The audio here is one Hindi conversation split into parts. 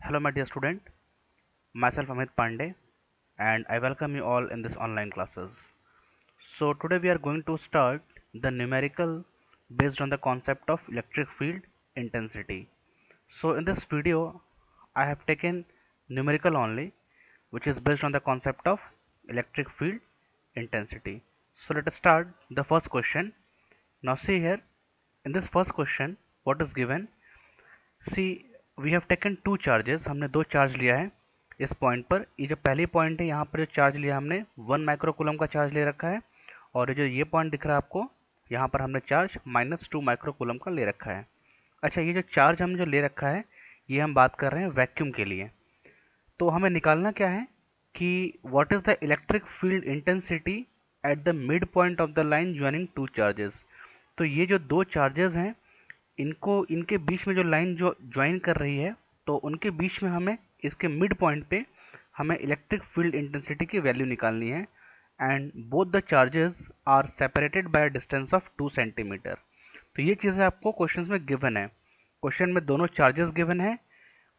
Hello my dear student, myself Amit Pandey and I welcome you all in this online classes. So today we are going to start the numerical based on the concept of electric field intensity. So in this video I have taken numerical only, which is based on the concept of electric field intensity. So let us start the first question. Now see here, in this first question what is given. See we have taken two charges, हमने दो चार्ज लिया है इस पॉइंट पर। ये जो पहली पॉइंट है यहाँ पर जो चार्ज लिया हमने 1 माइक्रोकूलम का चार्ज ले रखा है, और ये पॉइंट दिख रहा है आपको, यहाँ पर हमने चार्ज -2 माइक्रोकूलम का ले रखा है। अच्छा, ये जो चार्ज हमने जो ले रखा है ये हम बात कर रहे हैं वैक्यूम के लिए। तो हमें निकालना क्या है कि what is the electric field intensity at the mid point of the line joining two charges. तो ये जो दो चार्जेस हैं इनको इनके बीच में जो लाइन जो ज्वाइन कर रही है, तो उनके बीच में हमें इसके मिड पॉइंट पे हमें इलेक्ट्रिक फील्ड इंटेंसिटी की वैल्यू निकालनी है। And both the charges are separated by a distance of 2 centimetre. तो ये चीज़ें आपको क्वेश्चन में गिवन है। क्वेश्चन में दोनों चार्जेस गिवन है।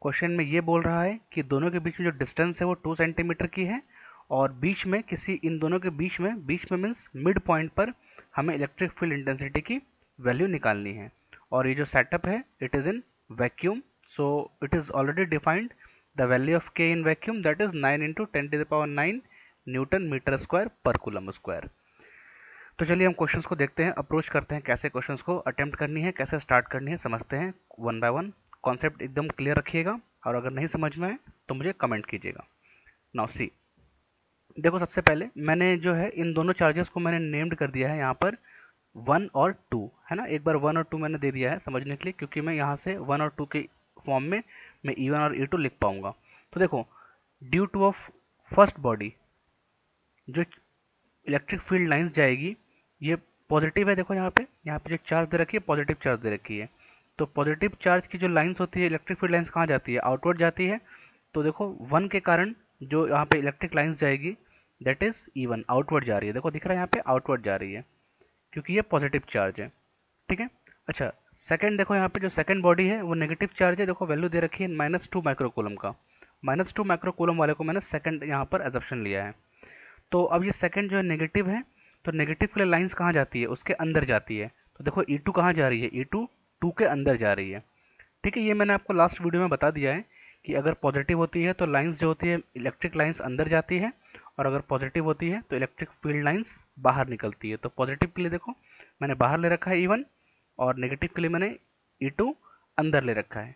क्वेश्चन में ये बोल रहा है कि दोनों के बीच में जो डिस्टेंस है वो 2 सेंटीमीटर की है, और बीच में किसी इन दोनों के बीच में मीन्स मिड पॉइंट पर हमें इलेक्ट्रिक फील्ड इंटेंसिटी की वैल्यू निकालनी है। और ये जो सेटअप है it is in vacuum, so it is already defined the value of K in vacuum, that is 9 × 10⁹ newton meter square पर कूलम स्क्वायर। तो चलिए हम क्वेश्चंस को देखते हैं, अप्रोच करते हैं कैसे क्वेश्चंस को अटेम्प्ट करनी है, कैसे स्टार्ट करनी है, समझते हैं वन बाय वन। कॉन्सेप्ट एकदम क्लियर रखिएगा, और अगर नहीं समझ में आए तो मुझे कमेंट कीजिएगा। नाउ सी, देखो सबसे पहले मैंने जो है इन दोनों चार्जेस को मैंने नेम्ड कर दिया है यहाँ पर 1 और 2, है ना। एक बार 1 और 2 मैंने दे दिया है समझने के लिए, क्योंकि मैं यहाँ से 1 और 2 के फॉर्म में मैं E1 और E2 लिख पाऊंगा। तो देखो, due to of first body जो इलेक्ट्रिक फील्ड लाइंस जाएगी ये पॉजिटिव है। देखो यहाँ पे जो चार्ज दे रखी है पॉजिटिव चार्ज दे रखी है। तो पॉजिटिव चार्ज की जो लाइंस होती है इलेक्ट्रिक फील्ड लाइंस कहाँ जाती है, आउटवर्ड जाती है। तो देखो 1 के कारण जो यहाँ पे इलेक्ट्रिक लाइंस जाएगी दैट इज E1, आउटवर्ड जा रही है। देखो दिख रहा है यहाँ पे आउटवर्ड जा रही है क्योंकि ये पॉजिटिव चार्ज है, ठीक है। अच्छा, सेकंड देखो यहाँ पे जो सेकंड बॉडी है वो नेगेटिव चार्ज है। देखो वैल्यू दे रखी है -2 माइक्रोकूलम का। -2 माइक्रोकूलम वाले को मैंने सेकंड यहाँ पर एजप्शन लिया है। तो अब ये सेकंड जो है नेगेटिव है, तो नेगेटिव के लिए लाइंस कहाँ जाती है, उसके अंदर जाती है। तो देखो E2 कहाँ जा रही है, E2 2 के अंदर जा रही है, ठीक है। ये मैंने आपको लास्ट वीडियो में बता दिया है कि अगर पॉजिटिव होती है तो लाइंस जो होती है इलेक्ट्रिक लाइंस अंदर जाती है, और अगर पॉजिटिव होती है तो इलेक्ट्रिक फील्ड लाइंस बाहर निकलती है। तो पॉजिटिव के लिए देखो मैंने बाहर ले रखा है E1, और नेगेटिव के लिए मैंने E2 अंदर ले रखा है।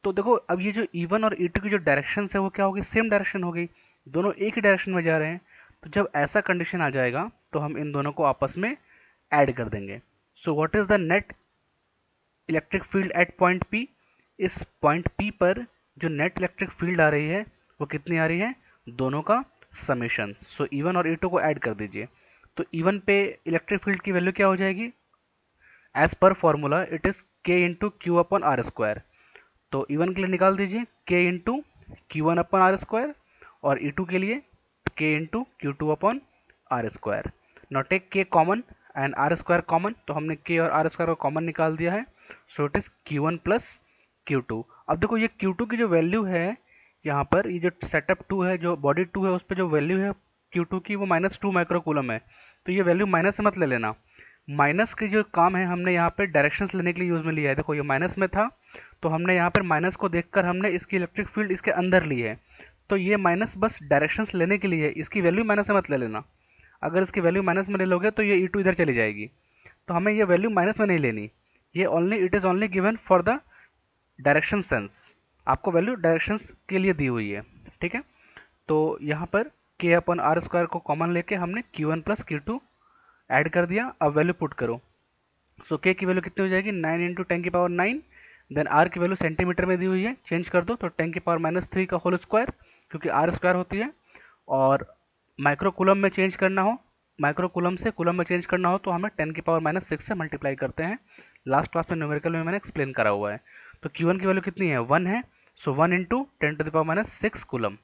तो देखो अब ये जो E1 और E2 की जो डायरेक्शन है वो क्या होगी, सेम डायरेक्शन हो गई, दोनों एक ही डायरेक्शन में जा रहे हैं। तो जब ऐसा कंडीशन आ जाएगा तो हम इन दोनों को आपस में ऐड कर देंगे। So what is the net electric field at point P। इस पॉइंट P पर जो नेट इलेक्ट्रिक फील्ड आ रही है वो कितनी आ रही है, दोनों का समेशन। सो E1 और E2 को ऐड कर दीजिए। तो E1 पे इलेक्ट्रिक फील्ड की वैल्यू क्या हो जाएगी, as per formula it is K × Q/R²। तो E1 के लिए निकाल दीजिए K × Q1/R², और E2 के लिए K × Q2/R²। Not take K common and R² common, तो हमने K और R² को कॉमन निकाल दिया है। सो इट इज Q1 + Q2। अब देखो ये Q2 की जो वैल्यू है यहाँ पर, ये जो सेटअप 2 है, जो बॉडी 2 है, उस पर जो वैल्यू है Q2 की वो -2 माइक्रोकूलम है। तो ये वैल्यू माइनस से मत ले लेना, माइनस की जो काम है हमने यहाँ पे डायरेक्शंस लेने के लिए यूज में लिया है। देखो ये माइनस में था तो हमने यहाँ पर माइनस को देखकर हमने इसकी इलेक्ट्रिक फील्ड इसके अंदर ली है। तो ये माइनस बस डायरेक्शंस लेने के लिए, इसकी वैल्यू माइनस से मत ले लेना। अगर इसकी वैल्यू माइनस में ले लोगे तो ये E2 इधर चली जाएगी, तो हमें ये वैल्यू माइनस में नहीं लेनी। ये only it is only given for the direction sense, आपको वैल्यू डायरेक्शंस के लिए दी हुई है, ठीक है। तो यहाँ पर K/R² को कॉमन लेके हमने Q1 + Q2 ऐड कर दिया। अब वैल्यू पुट करो। सो K की वैल्यू कितनी हो जाएगी, 9 × 10⁹, देन R की वैल्यू सेंटीमीटर में दी हुई है, चेंज कर दो तो 10⁻³ का होल स्क्वायर, क्योंकि R² होती है। और माइक्रोकूलम में चेंज करना हो, माइक्रोकूलम से कूलम में चेंज करना हो तो हमें 10⁻6 से मल्टीप्लाई करते हैं। लास्ट क्लास में न्यूमेरिकल में मैंने एक्सप्लेन करा हुआ है। तो Q1 की वैल्यू कितनी है, 1 है, सो 1 × 10⁻6 कूलम।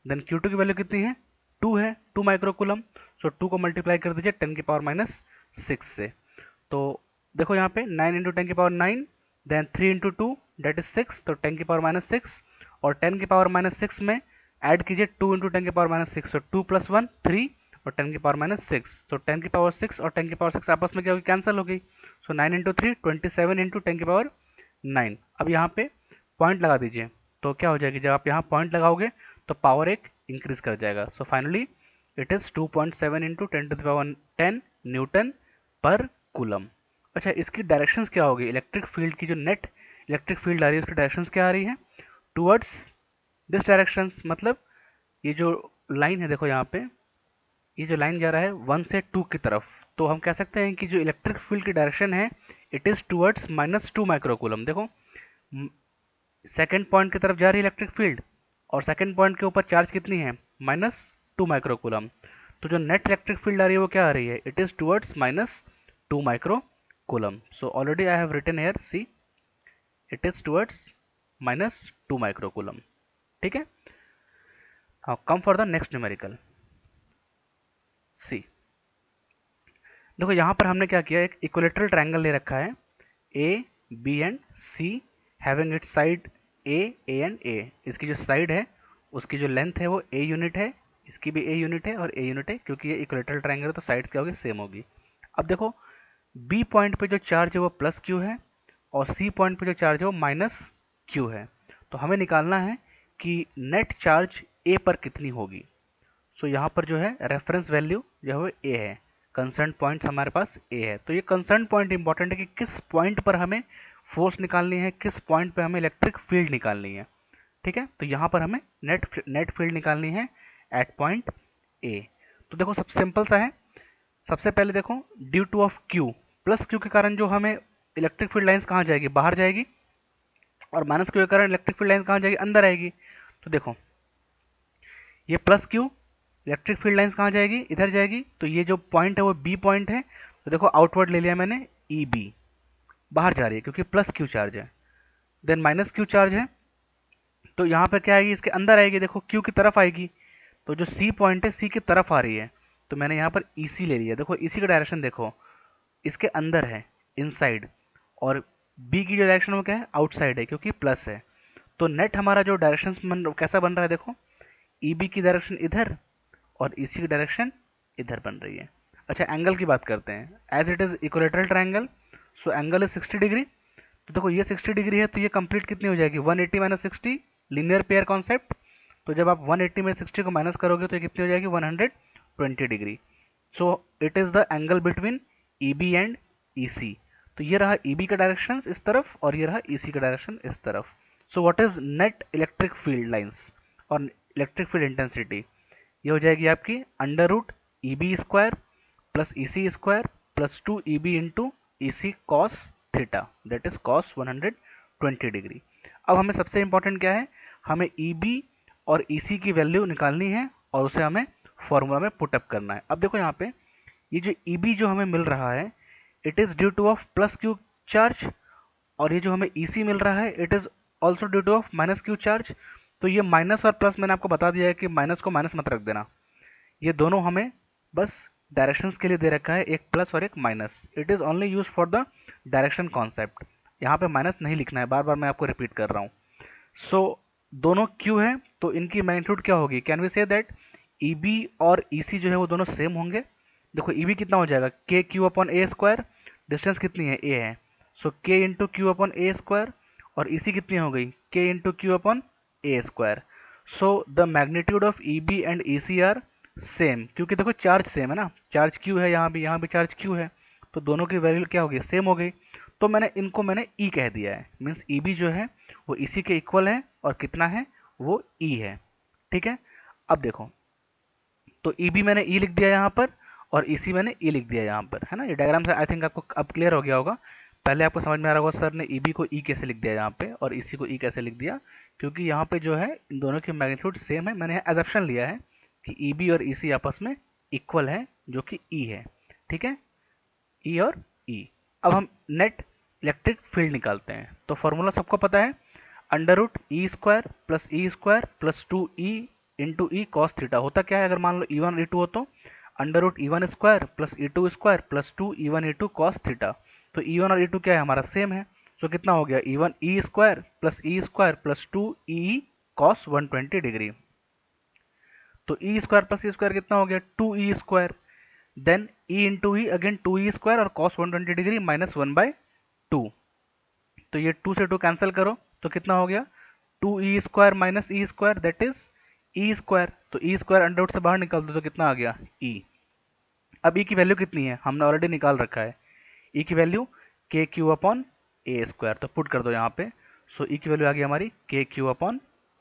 देन Q2 की वैल्यू कितनी है, 2 है, 2 माइक्रोकूलम, सो 2 को मल्टीप्लाई कर दीजिए 10⁻6 से। तो देखो यहाँ पे 9 × 10⁹, देन 3 × 2 दैट इज 6, तो 10⁻6, और 10⁻⁻6 में ऐड कीजिए 2 इंटू 10⁻⁻6, तो 2 + 1 3 और 10⁻⁻6, तो 10⁻6 और 10⁻6 आपस में क्या होगी, कैंसिल हो गई। सो 9 इंटू 3 27 इंटू 10⁻9। अब यहाँ पे पॉइंट लगा दीजिए, तो क्या हो जाएगी, जब आप यहाँ पॉइंट लगाओगे तो पावर एक इंक्रीज कर जाएगा। So finally it is 2.7 into 10⁻10 Newton पर कूलम। अच्छा, इसकी डायरेक्शंस क्या होगी, इलेक्ट्रिक फील्ड की जो नेट इलेक्ट्रिक फील्ड आ रही है उसकी डायरेक्शंस क्या आ रही है, टुवर्ड्स दिस डायरेक्शंस। मतलब ये जो लाइन है देखो यहाँ पे, ये जो लाइन जा रहा है 1 से 2 की तरफ, तो हम कह सकते हैं कि जो इलेक्ट्रिक फील्ड की डायरेक्शन है इट इज टुवर्ड्स -2 माइक्रोकूलम। देखो सेकेंड पॉइंट की तरफ जा रही है इलेक्ट्रिक फील्ड, और सेकेंड पॉइंट के ऊपर चार्ज कितनी है, -2 माइक्रोकूलम। तो जो नेट इलेक्ट्रिक फील्ड आ रही है वो क्या आ रही है, it is towards -2 microcoulomb. So already I have written here, see it is towards -2 microcoulomb. ठीक है, now come for the next numerical. See देखो यहाँ पर हमने क्या किया, एक इक्विलेटरल ट्रायंगल ले रखा है, A B and C having its side A and A. इसकी जो साइड है उसकी जो लेंथ है वो ए यूनिट है, इसकी भी ए यूनिट है और ए यूनिट है, क्योंकि ये इक्विलेटरल ट्रायंगल है तो साइड्स क्या होगी, सेम होगी। अब देखो बी पॉइंट पे जो चार्ज है वो +q है और सी पॉइंट पे जो चार्ज है वो -q है। तो हमें निकालना है कि नेट चार्ज ए पर कितनी होगी। सो यहाँ पर जो है रेफरेंस वैल्यू जो है ए है, कंसर्न पॉइंट्स हमारे पास ए है। तो ये कंसर्न पॉइंट इंपॉर्टेंट है कि किस पॉइंट पर हमें फोर्स निकालनी है, किस पॉइंट पे हमें इलेक्ट्रिक फील्ड निकालनी है। ठीक है, तो यहाँ पर हमें नेट फील्ड निकालनी है एट पॉइंट ए। तो देखो सब सिंपल सा है। सबसे पहले देखो due to of Q, +q के कारण जो हमें इलेक्ट्रिक फील्ड लाइंस कहाँ जाएगी, बाहर जाएगी, और -q के कारण इलेक्ट्रिक फील्ड लाइंस कहाँ जाएगी, अंदर आएगी। तो देखो ये +q इलेक्ट्रिक फील्ड लाइंस कहाँ जाएगी, इधर जाएगी। तो ये जो पॉइंट है वो बी पॉइंट है, तो देखो आउटवर्ड ले लिया मैंने, ई बी बाहर जा रही है क्योंकि +q चार्ज है। देन -q चार्ज है, तो यहाँ पर क्या आएगी, इसके अंदर आएगी, देखो q की तरफ आएगी। तो जो सी पॉइंट है सी की तरफ आ रही है, तो मैंने यहाँ पर ई सी ले लिया। देखो इसी का डायरेक्शन देखो, इसके अंदर है, इनसाइड, और बी की जो डायरेक्शन वो क्या है, आउटसाइड है, क्योंकि प्लस है। तो नेट हमारा जो डायरेक्शन कैसा बन रहा है, देखो ई बी की डायरेक्शन इधर और इसी की डायरेक्शन इधर बन रही है। अच्छा, एंगल की बात करते हैं। As it is equilateral triangle, so angle is 60 degree. तो देखो ये 60 डिग्री है, तो ये कंप्लीट कितनी हो जाएगी, 180 - 60, लीनियर पेयर कॉन्सेप्ट। तो जब आप 180 में 60 को माइनस करोगे तो ये कितनी हो जाएगी, 120 degree. So it is the angle between E B and E C. तो ये रहा ई बी का डायरेक्शन इस तरफ और ये रहा ई सी का डायरेक्शन इस तरफ। So what is net electric field lines और इलेक्ट्रिक फील्ड इंटेंसिटी, ये हो जाएगी आपकी √EB² + EC² + 2EB into EC cos theta, that is cos 120 degree. अब हमें सबसे इंपॉर्टेंट क्या है, हमें EB और EC की वैल्यू निकालनी है और उसे हमें फॉर्मूला में पुटअप करना है। अब देखो यहाँ पे ये जो EB जो हमें मिल रहा है it is due to of +q charge, और ये जो हमें EC मिल रहा है it is also due to of -q charge. तो ये माइनस और प्लस मैंने आपको बता दिया है कि माइनस को माइनस मत रख देना, ये दोनों हमें बस डायरेक्शंस के लिए दे रखा है, एक प्लस और एक minus. It is only use for the direction concept, यहाँ पे माइनस नहीं लिखना है, बार बार मैं आपको रिपीट कर रहा हूँ। सो दोनों क्यू है तो इनकी मैग्नीट्यूड क्या होगी, can we say that E B और ई सी जो है वो दोनों सेम होंगे। देखो ई बी कितना हो जाएगा, KQ/A², डिस्टेंस कितनी है, ए है, सो K×Q/A², और ई सी कितनी हो गई, K×Q/A²। So the magnitude of E B and E C are same, क्योंकि देखो चार्ज सेम है ना, चार्ज क्यू है, यहाँ भी चार्ज क्यू है, तो दोनों की वैल्यू क्या हो गई, सेम हो गई। तो मैंने ई कह दिया है, मीन्स ई बी जो है वो इसी के इक्वल है और कितना है, वो ई है। ठीक है, अब देखो तो ई बी मैंने ई लिख दिया यहाँ पर और ई सी मैंने ई लिख दिया यहाँ पर, है ना। ये डायग्राम से आई थिंक आपको अब क्लियर हो गया होगा। पहले आपको समझ में आ रहा होगा सर ने ई बी को ई कैसे लिख दिया यहाँ पे और ई सी को ई कैसे लिख दिया, क्योंकि यहाँ पे जो है इन दोनों की मैग्नीट्यूड सेम है। मैंने एजप्शन लिया है कि ई बी और ई सी आपस में इक्वल है, जो कि ई है। ठीक है, ई और ई। अब हम नेट इलेक्ट्रिक फील्ड निकालते हैं, तो फॉर्मूला सबको पता है, √E² + E² + 2E into E cos theta. होता क्या है, अगर मान लो E1 E2 हो तो √E1² + E2² + 2E1 E2 cos theta. तो E1 और E2 क्या है, हमारा सेम है, तो कितना हो गया, E1 E² + E² + 2E cos 120 degree. तो ई स्क्वायर प्लस ई स्क्वायर कितना हो गया, 2e²। देन ई इंटू ई अगेन 2e² और cos 120 डिग्री माइनस 1/2। तो ये 2 से 2 कैंसिल करो तो कितना हो गया, 2e² minus e² that is e²। तो e² अंडर रूट से बाहर निकाल दो तो कितना आ गया, e। अब e की वैल्यू कितनी है, हमने ऑलरेडी निकाल रखा है, e की वैल्यू के क्यू अपॉन ए स्क्वायर। तो पुट कर दो यहाँ पे। सो e की वैल्यू आ गई हमारी के क्यू अपॉन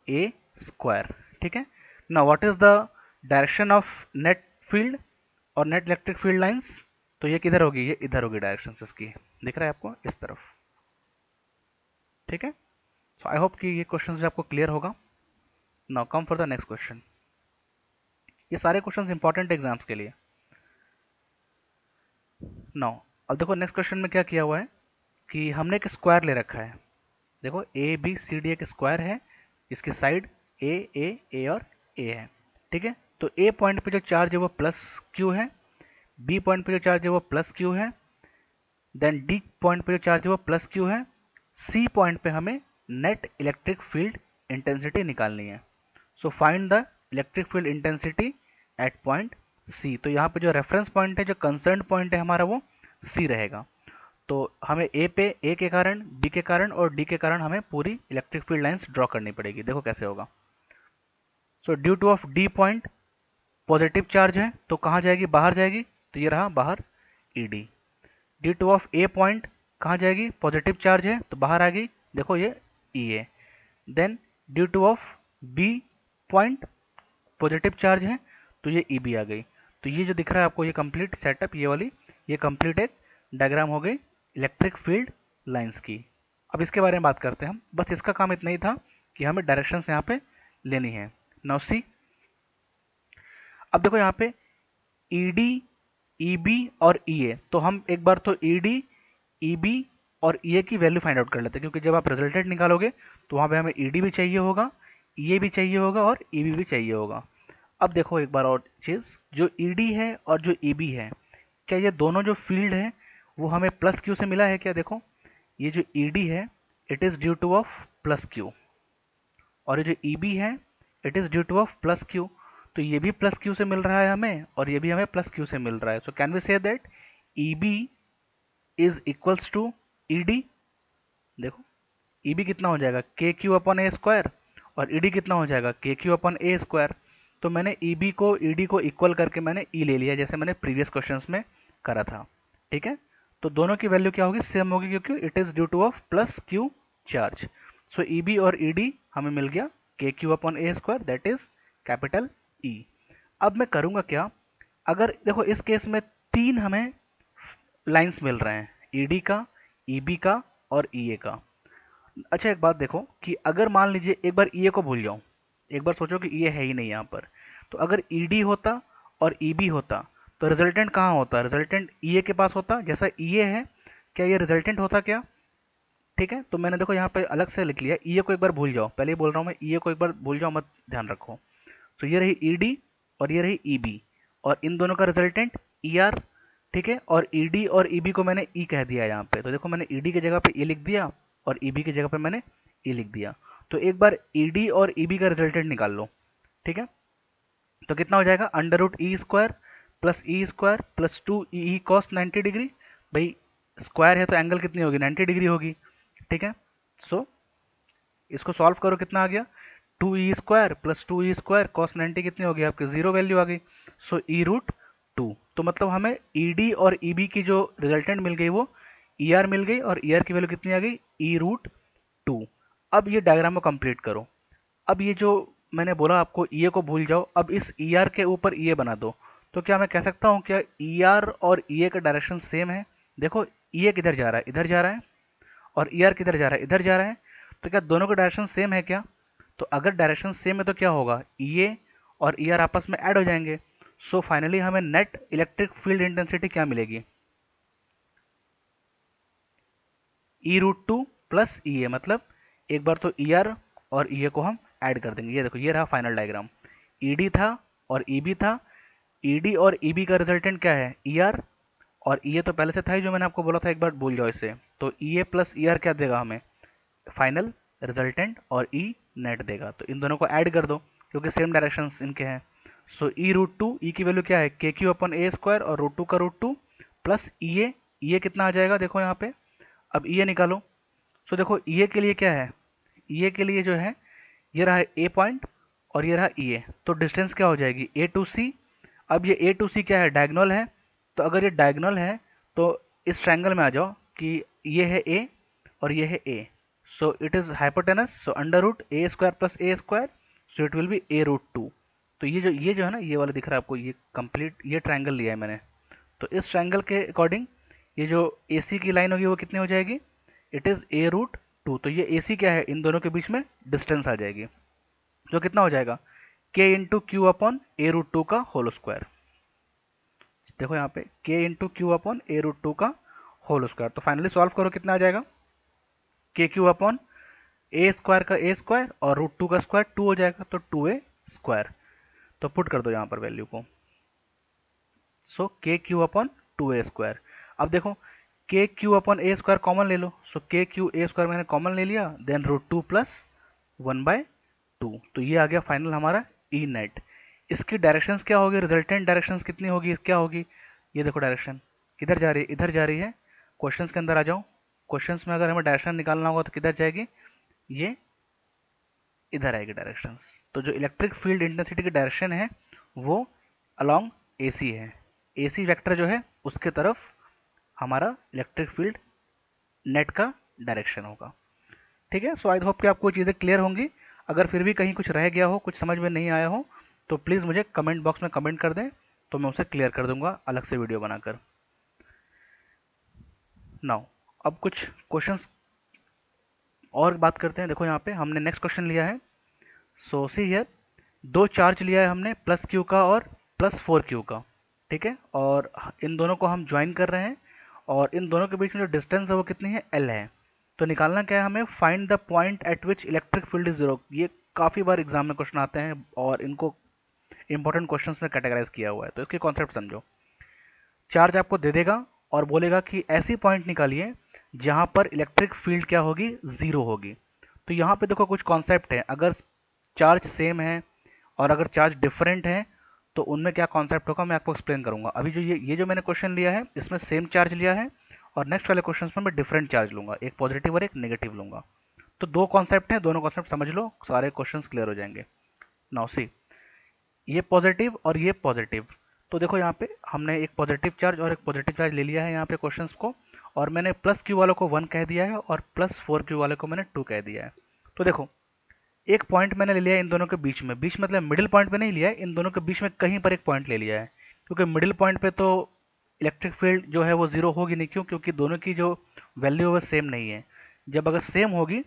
ए स्क्वायर। ठीक है। Now what is the direction of net field और नेट इलेक्ट्रिक फील्ड लाइंस। तो ये किधर होगी, ये इधर होगी डायरेक्शन इसकी, दिख रहा है आपको, इस तरफ। ठीक है। सो आई होप कि ये क्वेश्चन भी आपको क्लियर होगा। Now come for the next question. ये सारे क्वेश्चन इंपॉर्टेंट एग्जाम्स के लिए। नाउ अब देखो नेक्स्ट क्वेश्चन में क्या किया हुआ है कि हमने एक स्क्वायर ले रखा है। देखो ए बी सी डी एक स्क्वायर है, इसकी साइड ए और ए है। ठीक है। तो ए पॉइंट पे जो चार्ज है वो प्लस क्यू है, बी पॉइंट पे जो चार्ज है वो प्लस क्यू है, देन डी पॉइंट पे जो चार्ज है वो प्लस क्यू है, सी पॉइंट पे हमें नेट इलेक्ट्रिक फील्ड इंटेंसिटी निकालनी है। So find the electric field intensity at point C. तो यहाँ पे जो रेफरेंस पॉइंट है, जो कंसर्न पॉइंट है हमारा, वो सी रहेगा। तो हमें ए पे ए के कारण, बी के कारण और डी के कारण हमें पूरी इलेक्ट्रिक फील्ड लाइंस ड्रॉ करनी पड़ेगी। देखो कैसे होगा। So due to of D point positive charge है तो कहाँ जाएगी, बाहर जाएगी। तो ये रहा बाहर E D. Due to of A point कहाँ जाएगी, पॉजिटिव चार्ज है तो बाहर आ गई, देखो ये E A. Then due to of B point positive charge है तो ये ई बी आ गई। तो ये जो दिख रहा है आपको, ये कंप्लीट सेटअप, ये वाली ये कंप्लीट एक डायग्राम हो गई इलेक्ट्रिक फील्ड लाइंस की। अब इसके बारे में बात करते हैं हम। बस इसका काम इतना ही था कि हमें डायरेक्शंस यहाँ पे लेनी है। नाउ सी, अब देखो यहाँ पे ई डी, ई बी और ई ए। तो हम एक बार तो ई डी, ई बी और ई ए की वैल्यू फाइंड आउट कर लेते हैं, क्योंकि जब आप रिजल्टेंट निकालोगे तो वहाँ पे हमें ई डी भी चाहिए होगा, ई ए भी चाहिए होगा और ई बी भी चाहिए होगा। अब देखो एक बार और चीज़, जो ई डी है और जो ई बी है, क्या ये दोनों जो फील्ड है वो हमें प्लस क्यू से मिला है क्या। देखो ये जो ई डी है it is due to of plus Q, और ये जो ई बी है it is due to of plus Q. तो ये भी प्लस क्यू से मिल रहा है हमें और ये भी हमें प्लस क्यू से मिल रहा है। So can we say that E B is equals to E D. देखो ई बी कितना हो जाएगा, के क्यू अपॉन ए स्क्वायर, और ई डी कितना हो जाएगा, के क्यू अपॉन ए स्क्वायर। तो मैंने ई बी को ई डी को इक्वल करके मैंने ई ले लिया, जैसे मैंने प्रीवियस क्वेश्चंस में करा था। ठीक है। तो दोनों की वैल्यू क्या होगी, सेम होगी, क्योंकि it is due to of plus Q charge. So E B और ई डी हमें मिल गया K Q upon A square that is capital E. अब मैं करूँगा क्या, अगर देखो इस केस में तीन हमें लाइंस मिल रहे हैं, ई डी का, ई बी का और ई ए का। अच्छा एक बात देखो कि अगर मान लीजिए एक बार ई ए को भूल जाऊँ, एक बार सोचो कि ई ए है ही नहीं यहाँ पर, तो अगर ई डी होता और ई बी होता तो रिजल्टेंट कहाँ होता, रिजल्टेंट ई ए के पास होता। जैसा ई ए है, क्या ये रिजल्टेंट होता क्या। ठीक है। तो मैंने देखो यहाँ पे अलग से लिख लिया, ई ए को एक बार भूल जाओ, पहले ही बोल रहा हूँ मैं, ई ए को एक बार भूल जाओ मत, ध्यान रखो। तो ये रही ई डी और ये रही ई बी, और इन दोनों का रिजल्टेंट ई आर। ठीक है। और ई डी और ई बी को मैंने ई कह दिया यहाँ पे, तो देखो मैंने ई डी की जगह पे ई लिख दिया और ई बी की जगह पे मैंने ई लिख दिया। तो एक बार ई डी और ई बी का रिजल्टेंट निकाल लो। ठीक है। तो कितना हो जाएगा, under root E square plus 2 E cos 90 degree. भाई स्क्वायर है तो एंगल कितनी होगी, 90 डिग्री होगी। ठीक है। सो इसको सॉल्व करो, कितना आ गया, 2e² प्लस 2e² कॉस 90 कितनी होगी आपकी, जीरो वैल्यू आ गई। सो ई रूट 2। तो मतलब हमें ई डी और ई बी की जो रिजल्टेंट मिल गई वो ई आर मिल गई, और ई आर की वैल्यू कितनी आ गई, ई रूट 2। अब ये डायग्राम को कंप्लीट करो। अब ये जो मैंने बोला आपको ई ए को भूल जाओ, अब इस ई आर के ऊपर ई ए बना दो। तो क्या मैं कह सकता हूँ क्या ई आर और ई ए का डायरेक्शन सेम है। देखो ई ए किधर जा रहा है, इधर जा रहा है, और ई आर किधर जा रहा है, इधर जा रहा है। तो क्या दोनों का डायरेक्शन सेम है क्या। तो अगर डायरेक्शन सेम है तो क्या होगा, ई ए और ई आर आपस में ऐड हो जाएंगे। सो फाइनली हमें नेट इलेक्ट्रिक फील्ड इंटेंसिटी क्या मिलेगी, ई रूट 2 प्लस ई ए। मतलब एक बार तो ई आर और ई ए को हम ऐड कर देंगे। ये देखो ये रहा फाइनल डायग्राम, ई डी था और ई बी था, ई डी और ई बी का रिजल्टेंट क्या है, ई आर, और ई ए तो पहले से था ही, जो मैंने आपको बोला था, एक बार भूल जाओ इसे। तो ई ए प्लस ई आर क्या देगा हमें, फाइनल रिजल्टेंट, और ई नेट देगा। तो इन दोनों को ऐड कर दो क्योंकि सेम डायरेक्शन इनके हैं। सो ई√2, ई की वैल्यू क्या है KQ/A² और √2 का √2 प्लस ई ए कितना आ जाएगा देखो यहाँ पे। अब ई ए निकालो। सो देखो ई ए के लिए क्या है, ई ए के लिए जो है ये रहा ए पॉइंट और ये रहा ई ए, तो डिस्टेंस क्या हो जाएगी A to C। अब ये A to C क्या है, डायगोनल है। तो अगर ये डायगोनल है तो इस ट्रायंगल में आ जाओ कि ये है A और ये है A, so it is hypotenuse, so under root A² + A², so it will be A√2। तो ये जो है ना, ये वाला दिख रहा है आपको, ये कंप्लीट ये ट्रायंगल लिया है मैंने। तो इस ट्रायंगल के अकॉर्डिंग ये जो AC की लाइन होगी वो कितनी हो जाएगी, इट इज A√2। तो ये AC क्या है, इन दोनों के बीच में डिस्टेंस आ जाएगी, जो कितना हो जाएगा K×Q/A√2 का होल स्क्वायर। देखो यहाँ पे K×Q/A√2 का होल स्क्वायर। तो फाइनली सॉल्व करो, कितना आ जाएगा KQ/A² का A² और √2 का स्क्वायर 2 हो जाएगा, तो 2A²। तो पुट कर दो यहाँ पर वैल्यू को। सो KQ/2A²। अब देखो KQ/A² कॉमन ले लो। सो KQ/A² मैंने कॉमन ले लिया, देन √2 + 1/2। तो ये आ गया फाइनल हमारा ई नेट। इसकी डायरेक्शंस क्या होगी, रिजल्टेंट डायरेक्शंस कितनी होगी, क्या होगी, ये देखो डायरेक्शन किधर जा रही है, इधर जा रही है। क्वेश्चंस के अंदर आ जाओ। क्वेश्चंस में अगर हमें डायरेक्शन निकालना होगा तो किधर जाएगी, ये इधर आएगी डायरेक्शंस। तो जो इलेक्ट्रिक फील्ड इंटेंसिटी की डायरेक्शन है वो अलोंग AC है। AC वेक्टर जो है उसके तरफ हमारा इलेक्ट्रिक फील्ड नेट का डायरेक्शन होगा। ठीक है, सो आई होप कि आपको चीज़ें क्लियर होंगी। अगर फिर भी कहीं कुछ रह गया हो, कुछ समझ में नहीं आया हो, तो प्लीज़ मुझे कमेंट बॉक्स में कमेंट कर दें, तो मैं उसे क्लियर कर दूंगा अलग से वीडियो बनाकर। नाउ अब कुछ क्वेश्चंस और बात करते हैं। देखो यहाँ पे हमने नेक्स्ट क्वेश्चन लिया है। सो सी हियर, दो चार्ज लिया है हमने, +Q का और +4Q का। ठीक है, और इन दोनों को हम ज्वाइन कर रहे हैं और इन दोनों के बीच में जो डिस्टेंस है वो कितनी है, L है। तो निकालना क्या है हमें, find the point eight which electric field is 0। ये काफ़ी बार एग्जाम में क्वेश्चन आते हैं और इनको इंपॉर्टेंट क्वेश्चंस में कैटेगराइज किया हुआ है। तो इसके कॉन्सेप्ट समझो। चार्ज आपको दे देगा और बोलेगा कि ऐसी पॉइंट निकालिए जहां पर इलेक्ट्रिक फील्ड क्या होगी, 0 होगी। तो यहाँ पे देखो कुछ कॉन्सेप्ट है, अगर चार्ज सेम है और अगर चार्ज डिफरेंट है तो उनमें क्या कॉन्सेप्ट होगा मैं आपको एक्सप्लेन करूंगा। अभी जो ये जो मैंने क्वेश्चन लिया है इसमें सेम चार्ज लिया है और नेक्स्ट वाले क्वेश्चन में मैं डिफरेंट चार्ज लूंगा, एक पॉजिटिव और एक नेगेटिव लूंगा। तो दो कॉन्सेप्ट हैं, दोनों कॉन्सेप्ट समझ लो, सारे क्वेश्चंस क्लियर हो जाएंगे। नाउ सी, ये पॉजिटिव और ये पॉजिटिव। तो देखो यहाँ पे हमने एक पॉजिटिव चार्ज और एक पॉजिटिव चार्ज ले लिया है यहाँ पे क्वेश्चंस को, और मैंने +Q वालों को 1 कह दिया है और +4Q वाले को मैंने 2 कह दिया है। तो देखो एक पॉइंट मैंने ले लिया है इन दोनों के बीच में, बीच मतलब मिडिल पॉइंट पे नहीं लिया है, इन दोनों के बीच में कहीं पर एक पॉइंट ले लिया है, क्योंकि मिडिल पॉइंट पे तो इलेक्ट्रिक फील्ड जो है वो 0 होगी नहीं। क्यों, क्योंकि दोनों की जो वैल्यू है वो सेम नहीं है। जब अगर सेम होगी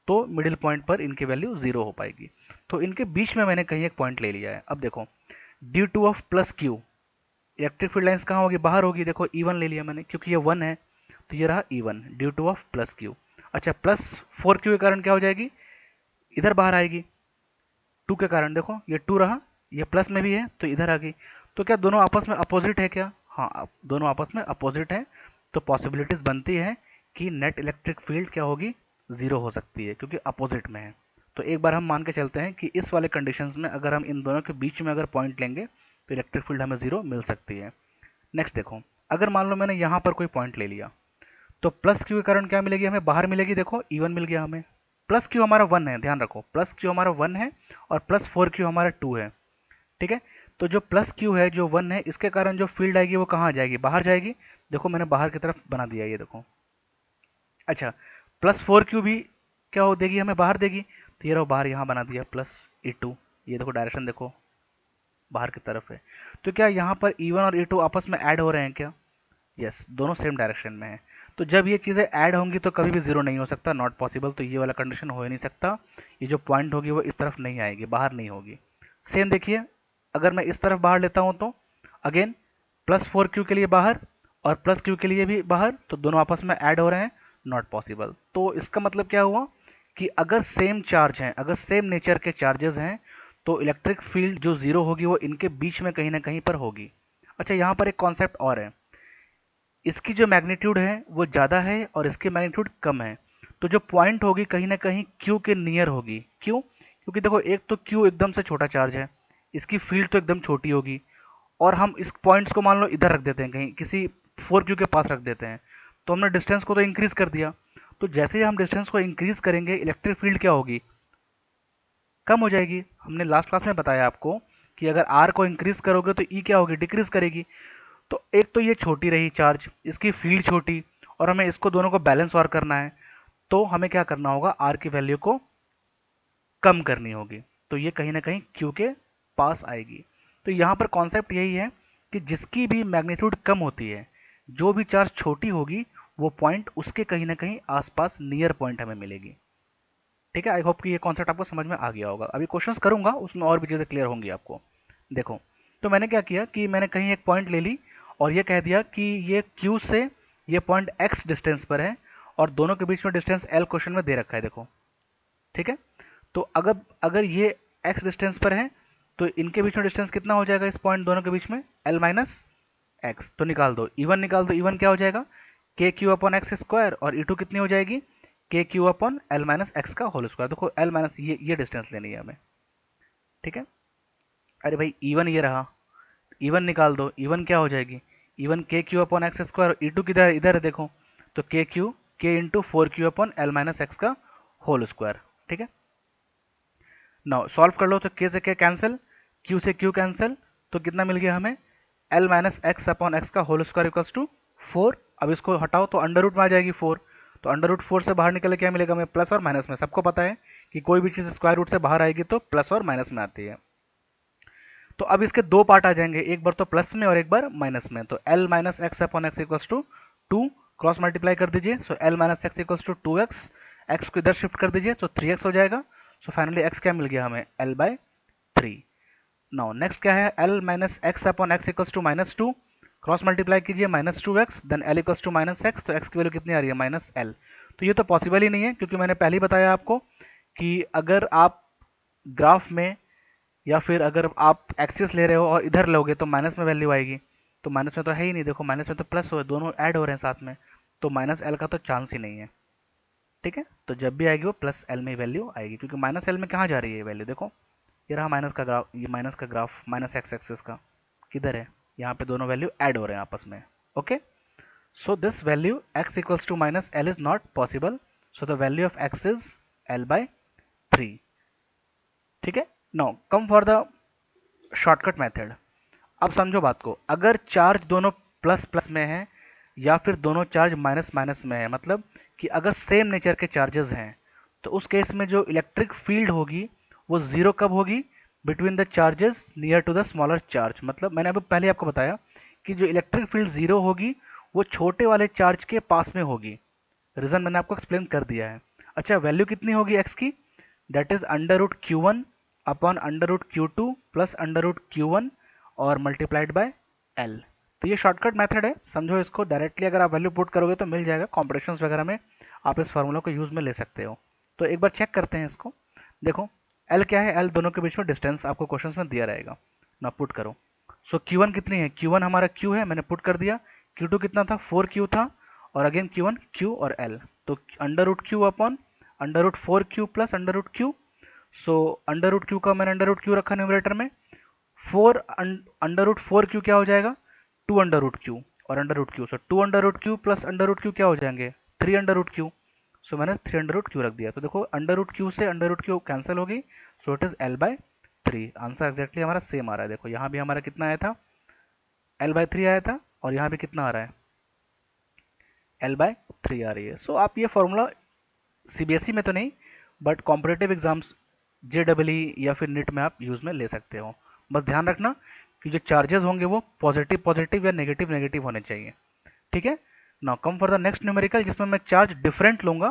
तो मिडिल पॉइंट पर इनकी वैल्यू 0 हो पाएगी। तो इनके बीच में मैंने कहीं एक पॉइंट ले लिया है। अब देखो D2 + Q, electric field lines कहाँ होगी, बाहर होगी। देखो E1 ले लिया मैंने क्योंकि ये 1 है, तो ये रहा E1 D2 + Q। अच्छा, +4Q के कारण क्या हो जाएगी, इधर बाहर आएगी 2 के कारण। देखो ये 2 रहा, ये प्लस में भी है तो इधर आ गई। तो क्या दोनों आपस में अपोजिट है क्या, हाँ दोनों आपस में अपोजिट है। तो पॉसिबिलिटीज बनती है कि नेट इलेक्ट्रिक फील्ड क्या होगी, 0 हो सकती है क्योंकि अपोजिट में है। तो एक बार हम मान के चलते हैं कि इस वाले कंडीशंस में अगर हम इन दोनों के बीच में अगर पॉइंट लेंगे तो इलेक्ट्रिक फील्ड हमें 0 मिल सकती है। नेक्स्ट देखो, अगर मान लो मैंने यहाँ पर कोई पॉइंट ले लिया तो +Q के कारण क्या मिलेगी हमें, बाहर मिलेगी। देखो E1 मिल गया हमें, +Q हमारा 1 है, ध्यान रखो +Q हमारा 1 है और +4Q हमारा 2 है। ठीक है, तो जो +Q है जो 1 है, इसके कारण जो फील्ड आएगी वो कहाँ जाएगी, बाहर जाएगी। देखो मैंने बाहर की तरफ बना दिया ये देखो। अच्छा, +4Q भी क्या हो देगी हमें, बाहर देगी। तो ये रहो बाहर यहाँ बना दिया +E2, ये देखो डायरेक्शन देखो बाहर की तरफ है। तो क्या यहाँ पर E1 और E2 आपस में ऐड हो रहे हैं क्या, यस, दोनों सेम डायरेक्शन में है। तो जब ये चीज़ें ऐड होंगी तो कभी भी 0 नहीं हो सकता, नॉट पॉसिबल। तो ये वाला कंडीशन हो ही नहीं सकता, ये जो पॉइंट होगी वो इस तरफ नहीं आएगी, बाहर नहीं होगी। सेम देखिए, अगर मैं इस तरफ बाहर लेता हूँ तो अगेन +4Q के लिए बाहर और +Q के लिए भी बाहर, तो दोनों आपस में ऐड हो रहे हैं, नॉट पॉसिबल। तो इसका मतलब क्या हुआ कि अगर सेम चार्ज हैं, अगर सेम नेचर के चार्जेस हैं, तो इलेक्ट्रिक फील्ड जो 0 होगी वो इनके बीच में कहीं ना कहीं पर होगी। अच्छा, यहाँ पर एक कॉन्सेप्ट और है, इसकी जो मैग्नीट्यूड है वो ज़्यादा है और इसकी मैग्नीट्यूड कम है। तो जो पॉइंट होगी कहीं ना कहीं Q के नियर होगी। क्यों, क्योंकि देखो एक तो Q एकदम से छोटा चार्ज है, इसकी फील्ड तो एकदम छोटी होगी, और हम इस पॉइंट्स को मान लो इधर रख देते हैं, कहीं किसी 4Q के पास रख देते हैं, तो हमने डिस्टेंस को तो इंक्रीज कर दिया। तो जैसे ही हम डिस्टेंस को इंक्रीज करेंगे, इलेक्ट्रिक फील्ड क्या होगी, कम हो जाएगी। हमने लास्ट क्लास में बताया आपको कि अगर आर को इंक्रीज करोगे तो ई क्या होगी, डिक्रीज करेगी। तो एक तो ये छोटी रही चार्ज, इसकी फील्ड छोटी, और हमें इसको दोनों को बैलेंस और करना है, तो हमें क्या करना होगा, आर की वैल्यू को कम करनी होगी। तो ये कहीं ना कहीं क्यू के पास आएगी। तो यहाँ पर कॉन्सेप्ट यही है कि जिसकी भी मैग्नीट्यूड कम होती है, जो भी चार्ज छोटी होगी, वो पॉइंट उसके कहीं ना कहीं आसपास नियर पॉइंट हमें मिलेगी। ठीक है, आई होप कि ये कॉन्सेप्ट आपको समझ में आ गया होगा। अभी क्वेश्चंस करूंगा, उसमें और भी चीज़ें क्लियर होंगी आपको। देखो, तो मैंने क्या किया कि मैंने कहीं एक पॉइंट ले ली और ये कह दिया कि ये Q से ये पॉइंट x डिस्टेंस पर है, और दोनों के बीच में डिस्टेंस L क्वेश्चन में दे रखा है, देखो। ठीक है, तो अगर अगर ये x डिस्टेंस पर है, तो इनके बीच में डिस्टेंस कितना हो जाएगा, इस पॉइंट दोनों के बीच में, L माइनस एक्स। तो निकाल दो, इवन निकाल दो, इवन क्या हो जाएगा, के क्यू अपॉन एक्स स्क्वायर, और ई2 कितनी हो जाएगी, के Q upon L minus x का होल स्क्वायर। देखो एल माइनस ये डिस्टेंस लेनी है हमें। ठीक है, अरे भाई इवन ये रहा, इवन निकाल दो, इवन क्या हो जाएगी, even K Q upon x square, E two किधर इधर है, देखो, तो K into 4Q upon L minus x का होल स्क्वायर। ठीक है, नाउ सॉल्व कर लो, तो के से के कैंसिल, क्यू से क्यू कैंसिल, तो कितना मिल गया हमें, L minus x upon x का होल स्क्वायर इक्वल्स टू 4। अब इसको हटाओ तो अंडर रूट में आ जाएगी 4, तो अंडर रूट 4 से बाहर निकले क्या मिलेगा हमें, प्लस और माइनस में। सबको पता है कि कोई भी चीज़ स्क्वायर रूट से बाहर आएगी तो प्लस और माइनस में आती है। तो अब इसके दो पार्ट आ जाएंगे, एक बार तो प्लस में और एक बार माइनस में। तो L minus x upon x equals to 2, cross multiply कर दीजिए, so L minus x equals to 2x, x को इधर शिफ्ट कर दीजिए, तो 3x हो जाएगा। सो फाइनली एक्स क्या मिल गया हमें, एल बाय 3। नाउ नेक्स्ट क्या है, L minus x upon x equals to -2, cross multiply कीजिए, -2x, then L equals to -x, तो x की वैल्यू कितनी आ रही है, -l। तो ये तो पॉसिबल ही नहीं है, क्योंकि मैंने पहले ही बताया आपको कि अगर आप ग्राफ में, या फिर अगर आप एक्सिस ले रहे हो और इधर लोगे तो माइनस में वैल्यू आएगी, तो माइनस में तो है ही नहीं, देखो माइनस में तो प्लस हो, दोनों ऐड हो रहे हैं साथ में, तो -l का तो चांस ही नहीं है। ठीक है, तो जब भी आएगी वो +l में वैल्यू आएगी, क्योंकि -l में कहाँ जा रही है ये वैल्यू, देखो ये रहा माइनस का ग्राफ, ये माइनस का ग्राफ, माइनस एक्स एक्सिस का किधर है, यहाँ पे दोनों वैल्यू ऐड हो रहे हैं आपस में। Okay, so this value x equals to -l is not possible, so the value of x is l by 3। ठीक है, now come for the shortcut method. अब समझो बात को, अगर चार्ज दोनों प्लस प्लस में है या फिर दोनों चार्ज माइनस माइनस में है, मतलब कि अगर सेम नेचर के चार्जेस हैं, तो उस केस में जो इलेक्ट्रिक फील्ड होगी वो जीरो कब होगी, between the charges near to the smaller charge. मतलब मैंने अभी पहले आपको बताया कि जो इलेक्ट्रिक फील्ड जीरो होगी वो छोटे वाले चार्ज के पास में होगी। रीजन मैंने आपको एक्सप्लेन कर दिया है। अच्छा, वैल्यू कितनी होगी एक्स की, that is under root Q1 upon under root Q2 plus under root Q1 और मल्टीप्लाइड बाय L। तो ये शॉर्टकट मेथड है, समझो इसको। डायरेक्टली अगर आप वैल्यू पुट करोगे तो मिल जाएगा, कॉम्पिटिशन्स वगैरह में आप इस फार्मूला को यूज में ले सकते हो। तो एक बार चेक करते हैं इसको। देखो L क्या है, L दोनों के बीच में डिस्टेंस आपको क्वेश्चन में दिया रहेगा ना, पुट करो। सो Q1 कितनी है, Q1 हमारा Q है, मैंने पुट कर दिया। Q2 कितना था, 4Q था, और अगेन Q1 Q और L, तो under root Q upon under root 4Q plus under root Q। So under root Q का मैंने अंडर रूट Q रखा न्यूमरेटर में, 4 अंडर रूट 4Q क्या हो जाएगा, 2 अंडर रूट Q और under root Q। So 2 under root Q plus under root Q क्या हो जाएंगे, 3 अंडर रूट Q। सो मैंने 3 अंडर रूट Q रख दिया। तो देखो अंडर रूट Q से अंडर रूट Q कैंसिल होगी, so it is L by 3। Answer exactly हमारा सेम आ रहा है। देखो यहाँ भी हमारा कितना आया था, L बाय 3 आया था, और यहाँ भी कितना आ रहा है, L बाय 3 आ रही है। सो आप ये फॉर्मूला CBSE में तो नहीं, बट कॉम्पिटेटिव एग्जाम्स JEE या फिर नीट में आप यूज में ले सकते हो। बस ध्यान रखना कि जो चार्जेस होंगे वो पॉजिटिव पॉजिटिव या नेगेटिव नेगेटिव होने चाहिए। ठीक है, now come for the next numerical, जिसमें मैं चार्ज डिफरेंट लूंगा।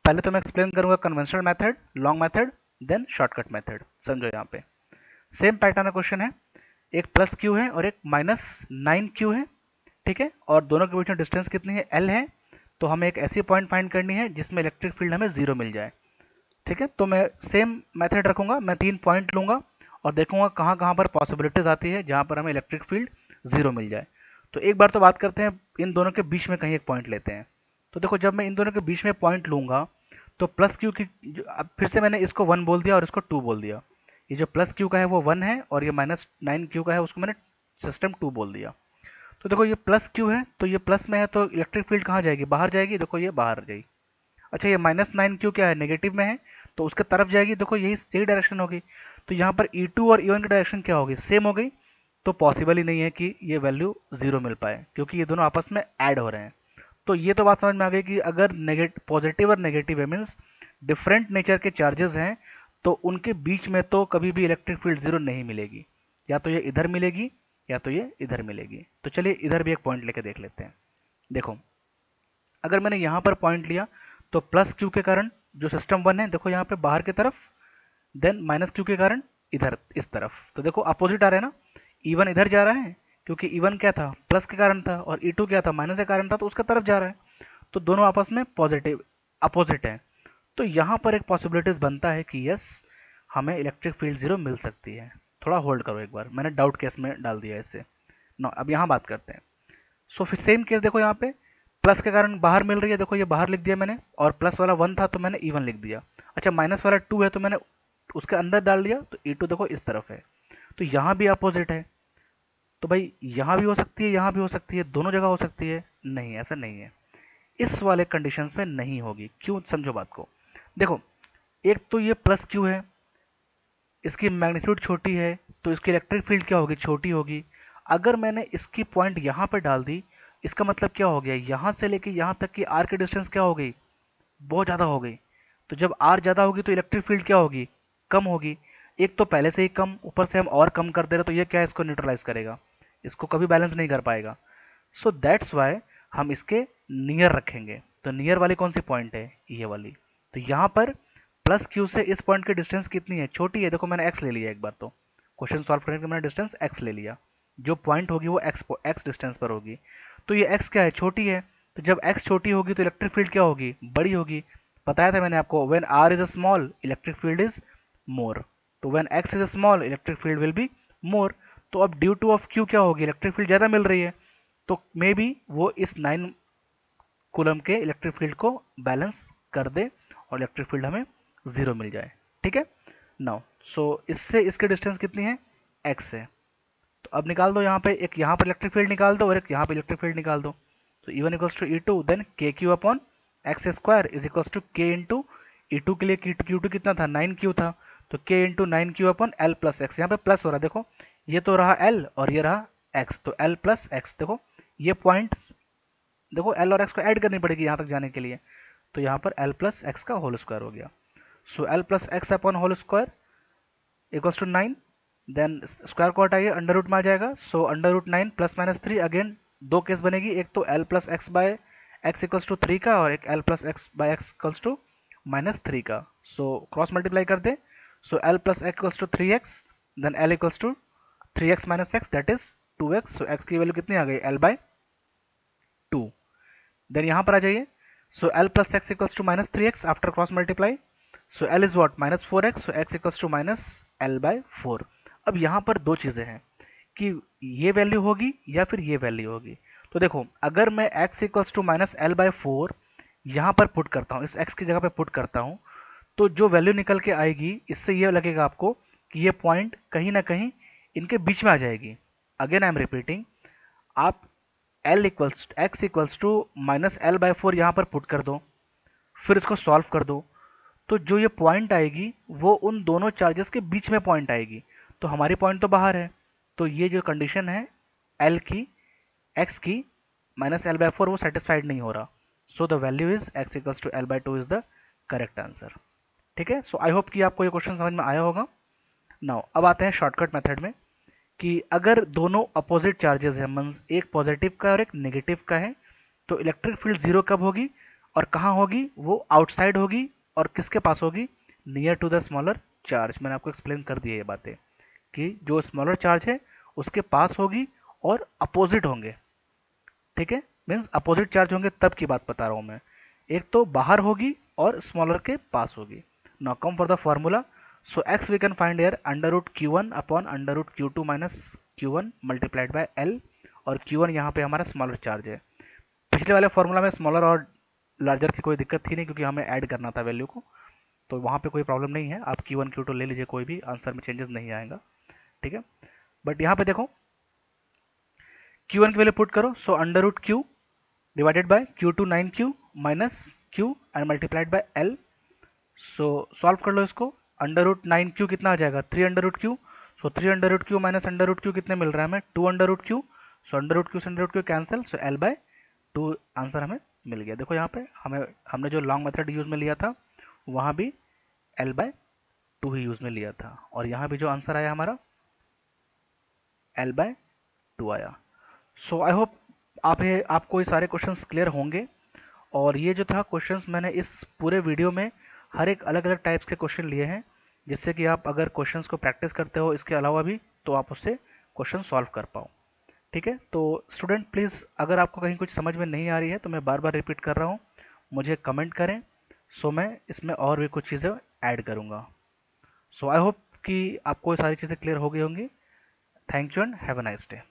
पहले तो मैं एक्सप्लेन करूंगा conventional method, long method, then shortcut method. समझो यहाँ पे सेम पैटर्न का क्वेश्चन है, एक प्लस क्यू है और एक -9Q है। ठीक है, और दोनों के बीच में डिस्टेंस कितनी है, L है। तो हमें एक ऐसी पॉइंट फाइंड करनी है जिसमें इलेक्ट्रिक फील्ड हमें जीरो मिल जाए। ठीक है, तो मैं सेम मेथड रखूंगा, मैं 3 पॉइंट लूंगा और देखूंगा कहाँ कहाँ पर पॉसिबिलिटीज आती है जहाँ पर हमें इलेक्ट्रिक फील्ड जीरो मिल जाए। तो एक बार तो बात करते हैं इन दोनों के बीच में कहीं एक पॉइंट लेते हैं। तो देखो जब मैं इन दोनों के बीच में पॉइंट लूंगा तो प्लस क्यू की अब फिर से मैंने इसको 1 बोल दिया और इसको 2 बोल दिया। ये जो प्लस क्यू का है वो 1 है और ये -9 क्यू का है उसको मैंने सिस्टम 2 बोल दिया। तो देखो ये प्लस क्यू है तो ये प्लस में है तो इलेक्ट्रिक फील्ड कहाँ जाएगी, बाहर जाएगी, देखो ये बाहर जाएगी। अच्छा ये -9 क्यू क्या है, नेगेटिव में है तो उसके तरफ जाएगी, देखो यही सही डायरेक्शन होगी। तो यहाँ पर E2 और E1 की डायरेक्शन क्या होगी, सेम हो गई। तो पॉसिबल ही नहीं है कि ये वैल्यू 0 मिल पाए क्योंकि ये दोनों आपस में ऐड हो रहे हैं। तो ये तो बात समझ में आ गई कि अगर पॉजिटिव और नेगेटिव है मीन्स डिफरेंट नेचर के चार्जेस हैं तो उनके बीच में तो कभी भी इलेक्ट्रिक फील्ड 0 नहीं मिलेगी, या तो ये इधर मिलेगी या तो ये इधर मिलेगी। तो चलिए इधर भी एक पॉइंट लेके देख लेते हैं। देखो अगर मैंने यहाँ पर पॉइंट लिया तो प्लस क्यू के कारण जो सिस्टम 1 है देखो यहाँ पे बाहर की तरफ, देन माइनस क्यू के कारण इधर इस तरफ। तो देखो अपोजिट आ रहे हैं ना, E1 इधर जा रहा है क्योंकि E1 क्या था, प्लस के कारण था, और E2 क्या था, माइनस के कारण था, तो उसका तरफ जा रहा है। तो दोनों आपस में पॉजिटिव अपोजिट है। तो यहाँ पर एक पॉसिबिलिटीज बनता है कि यस हमें इलेक्ट्रिक फील्ड 0 मिल सकती है। थोड़ा होल्ड करो एक बार, मैंने डाउट केस में डाल दिया इससे ना। अब यहाँ बात करते हैं। सो फिर सेम केस देखो यहाँ पे प्लस के कारण बाहर मिल रही है, देखो ये बाहर लिख दिया मैंने, और प्लस वाला 1 था तो मैंने E1 लिख दिया। अच्छा माइनस वाला 2 है तो मैंने उसके अंदर डाल दिया, तो E2 देखो इस तरफ है। तो यहाँ भी अपोजिट है, तो भाई यहाँ भी हो सकती है, यहाँ भी हो सकती है, दोनों जगह हो सकती है। नहीं ऐसा नहीं है, इस वाले कंडीशंस में नहीं होगी। क्यों, समझो बात को। देखो एक तो ये प्लस क्यू है, इसकी मैग्नीट्यूड छोटी है तो इसकी इलेक्ट्रिक फील्ड क्या होगी, छोटी होगी। अगर मैंने इसकी पॉइंट यहाँ पर डाल दी, इसका मतलब क्या हो गया, यहाँ से लेके यहाँ तक की आर की डिस्टेंस क्या हो गई, बहुत ज़्यादा हो गई। तो जब आर ज़्यादा होगी तो इलेक्ट्रिक फील्ड क्या होगी, कम होगी। एक तो पहले से ही कम, ऊपर से हम और कम कर दे रहे, तो ये क्या है, इसको न्यूट्रलाइज करेगा, इसको कभी बैलेंस नहीं कर पाएगा। सो दैट्स वाई हम इसके नियर रखेंगे। तो नियर वाली कौन सी पॉइंट है, ये वाली। तो यहाँ पर प्लस क्यू से इस पॉइंट की डिस्टेंस कितनी है, छोटी है। देखो मैंने एक्स ले लिया एक बार, तो क्वेश्चन सॉल्व करने के मैंने डिस्टेंस एक्स ले लिया, जो पॉइंट होगी वो एक्स डिस्टेंस पर होगी। तो ये एक्स क्या है, छोटी है। तो जब एक्स छोटी होगी तो इलेक्ट्रिक फील्ड क्या होगी, बड़ी होगी। बताया था मैंने आपको, when r is a small electric field is more. तो when x is a small electric field will be more. तो अब ड्यू टू ऑफ क्यू क्या होगी, इलेक्ट्रिक फील्ड ज़्यादा मिल रही है, तो मे बी वो इस 9 कूलम के इलेक्ट्रिक फील्ड को बैलेंस कर दे और इलेक्ट्रिक फील्ड हमें 0 मिल जाए। ठीक है नाउ, सो इससे इसकी डिस्टेंस कितनी है, x है। तो अब निकाल दो यहाँ पे, एक यहाँ पर इलेक्ट्रिक फील्ड निकाल दो और एक यहाँ पे इलेक्ट्रिक फील्ड निकाल दो। तो E1 equals to E2 then K Q upon x square is equals to K into E2 के लिए Q2 कितना था, 9Q था, तो K into 9Q upon L plus x. यहाँ पे प्लस हो रहा है, देखो ये तो रहा L और ये रहा x, तो L प्लस एक्स। देखो ये पॉइंट, देखो L और x को ऐड करनी पड़ेगी यहाँ तक जाने के लिए, तो यहाँ पर L प्लस एक्स का होल स्क्वायर हो गया। So L plus x upon whole square equals to 9, then square को हटाइए, अंडर रूट में आ जाएगा। So under root 9 plus minus 3, again दो केस बनेगी, एक तो L plus x by x equals to 3 का, और एक L plus x by x equals to minus 3 का। सो क्रॉस मल्टीप्लाई कर दे, सो L plus x equals to 3x, then L equals to 3x minus x that is 2x। So x की वैल्यू कितनी आ गई, L बाय 2। देन यहाँ पर आ जाइए, so L plus x equals to minus 3x after cross multiply. So L is what, minus 4x, so x equals to minus L by 4। अब यहाँ पर दो चीज़ें हैं कि ये वैल्यू होगी या फिर ये वैल्यू होगी। तो देखो अगर मैं x equals to minus L by 4 यहाँ पर पुट करता हूँ, इस x की जगह पे पुट करता हूँ, तो जो वैल्यू निकल के आएगी इससे ये लगेगा आपको कि ये पॉइंट कहीं ना कहीं इनके बीच में आ जाएगी। अगेन आई एम रिपीटिंग, आप x equals to minus L by 4 यहाँ पर पुट कर दो, फिर इसको सॉल्व कर दो, तो जो ये पॉइंट आएगी वो उन दोनों चार्जेस के बीच में पॉइंट आएगी। तो हमारी पॉइंट तो बाहर है, तो ये जो कंडीशन है L की x की माइनस L बाय 4 वो सेटिस्फाइड नहीं हो रहा। So the value is x equals to L by 2 is the correct answer. ठीक है, सो आई होप कि आपको ये क्वेश्चन समझ में आया होगा। नाउ अब आते हैं शॉर्टकट मेथड में, कि अगर दोनों अपोजिट चार्जेस हैं, मींस एक पॉजिटिव का और एक नेगेटिव का है, तो इलेक्ट्रिक फील्ड 0 कब होगी और कहाँ होगी, वो आउटसाइड होगी और किसके पास होगी, near to the smaller charge. मैंने आपको एक्सप्लेन कर दिया ये बातें कि जो स्मॉलर चार्ज है उसके पास होगी और अपोजिट होंगे। ठीक है, मीन्स अपोजिट चार्ज होंगे तब की बात बता रहा हूँ मैं, एक तो बाहर होगी और स्मॉलर के पास होगी। Now come for the formula. So x we can find here under root Q1 upon under root Q2 minus Q1 multiplied by L, और Q1 यहाँ पे हमारा स्मॉलर चार्ज है। पिछले वाले फॉर्मूला में स्मॉलर और लार्जर की कोई दिक्कत थी नहीं, क्योंकि हमें ऐड करना था वैल्यू को, तो वहाँ पे कोई प्रॉब्लम नहीं है। आप Q1 Q2 ले लीजिए, कोई भी आंसर में चेंजेस नहीं आएगा, ठीक है। बट यहाँ पे देखो Q1 की वैल्यू पुट करो, so under root Q divided by Q2 9Q minus Q and multiplied by L। So solve कर लो इसको। अंडर रूट 9Q कितना आ जाएगा, 3 under root Q. So 3 under root Q minus under root Q कितने मिल रहा है हमें, 2 under root Q. So under root Q से under root Q cancel, so L by 2 answer हमें मिल गया। देखो यहाँ पे हमने जो लॉन्ग मेथड यूज में लिया था वहाँ भी L बाय 2 ही यूज में लिया था, और यहाँ भी जो आंसर आया हमारा L बाय 2 आया। सो आई होप आपको ये सारे क्वेश्चंस क्लियर होंगे। और ये जो था क्वेश्चंस, मैंने इस पूरे वीडियो में हर एक अलग अलग टाइप्स के क्वेश्चन लिए हैं, जिससे कि आप अगर क्वेश्चंस को प्रैक्टिस करते हो इसके अलावा भी, तो आप उससे क्वेश्चन सॉल्व कर पाओ, ठीक है। तो स्टूडेंट प्लीज़, अगर आपको कहीं कुछ समझ में नहीं आ रही है तो मैं बार बार रिपीट कर रहा हूँ, मुझे कमेंट करें, सो मैं इसमें और भी कुछ चीज़ें ऐड करूँगा। सो आई होप कि आपको ये सारी चीज़ें क्लियर हो गई होंगी। Thank you and have a nice day.